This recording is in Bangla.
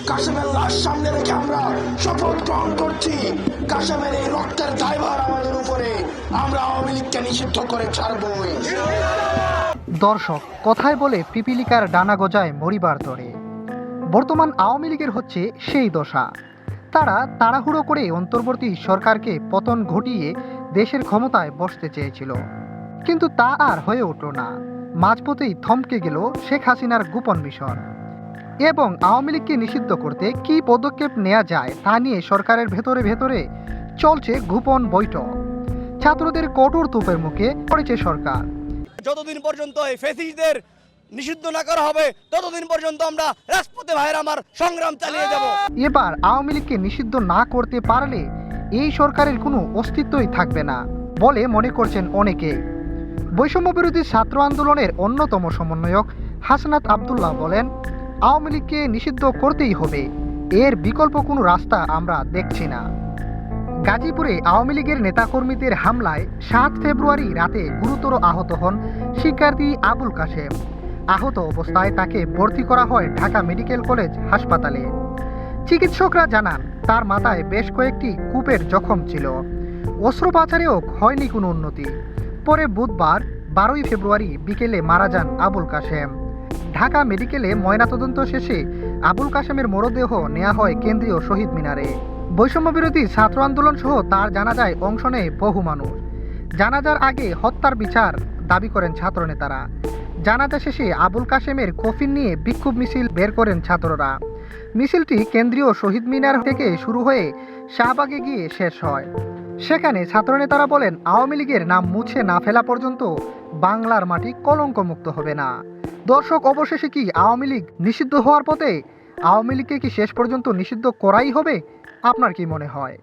কাশেমের লাশ সামনে রেখে আমরা শপথ গ্রহণ করছি, কাশেমের এই রক্তের দায়ভার আমাদের উপরে, আমরা আওয়ামী লীগকে নিষিদ্ধ করে ছাড়বই। দর্শক, কথায় বলে পিপিলিকার ডানা গজায় মরিবার তরে। বর্তমান আওয়ামী লীগের হচ্ছে সেই দশা। তারা তাড়াহুড়ো করে অন্তর্বর্তী সরকারকে পতন ঘটিয়ে দেশের ক্ষমতায় বসতে চেয়েছিল, কিন্তু তা আর হয়ে উঠল না। মাঝপথেই থমকে গেল শেখ হাসিনার গোপন মিশন। এবং আওয়ামী লীগকে নিষিদ্ধ করতে কী পদক্ষেপ নেওয়া যায় তা নিয়ে সরকারের ভেতরে ভেতরে চলছে গোপন বৈঠক। ছাত্রদের কঠোর তোপের মুখে পড়েছে সরকার। যতদিন পর্যন্ত এই ফ্যাসিস্টদের নিষিদ্ধ না করা হবে ততদিন পর্যন্ত আমরা রাজপথে ভাইয়ের আমার সংগ্রাম চালিয়ে যাব। এবার আওয়ামী লীগকে নিষিদ্ধ না করতে পারলে এই সরকারের কোনো অস্তিত্বই থাকবে না বলে মনে করছেন অনেকে। বৈষম্য বিরোধী ছাত্র আন্দোলনের অন্যতম সমন্বয়ক হাসনাত আবদুল্লাহ বলেন, আওয়ামী লীগকে নিষিদ্ধ করতেই হবে, এর বিকল্প কোনো রাস্তা আমরা দেখছি না। গাজীপুরে আওয়ামী লীগের নেতাকর্মীদের হামলায় 7 ফেব্রুয়ারি রাতে গুরুতর আহত হন শিক্ষার্থী আবুল কাশেম। আহত অবস্থায় তাকে ভর্তি করা হয় ঢাকা মেডিকেল কলেজ হাসপাতালে। চিকিৎসকরা জানান তার মাথায় বেশ কয়েকটি কূপের জখম ছিল। অস্ত্রোপচারেও হয়নি কোনো উন্নতি। পরে বুধবার 12 ফেব্রুয়ারি বিকেলে মারা যান আবুল কাশেম। ঢাকা মেডিকেলে ময়নাতদন্ত শেষে আবুল কাশেমের মরদেহ নেওয়া হয় কেন্দ্রীয় শহীদ মিনারে। বৈষম্য বিরোধী ছাত্র আন্দোলন সহ তার জানাজায় অংশ নেয় বহু মানুষ। জানাজার আগে হত্যার বিচার দাবি করেন ছাত্রনেতারা। জানাজা শেষে আবুল কাশেমের কফিন নিয়ে বিক্ষোভ মিছিল বের করেন ছাত্ররা। মিছিলটি কেন্দ্রীয় শহীদ মিনার থেকে শুরু হয়ে শাহবাগে গিয়ে শেষ হয়। সেখানে ছাত্রনেতারা বলেন, আওয়ামী লীগের নাম মুছে না ফেলা পর্যন্ত বাংলার মাটি কলঙ্কমুক্ত হবে না। দর্শক, অবশেষে কি আওয়ামী লীগ নিষিদ্ধ হওয়ার পথে? আওয়ামী লীগকে কি শেষ পর্যন্ত নিষিদ্ধ করাই হবে? আপনার কি মনে হয়?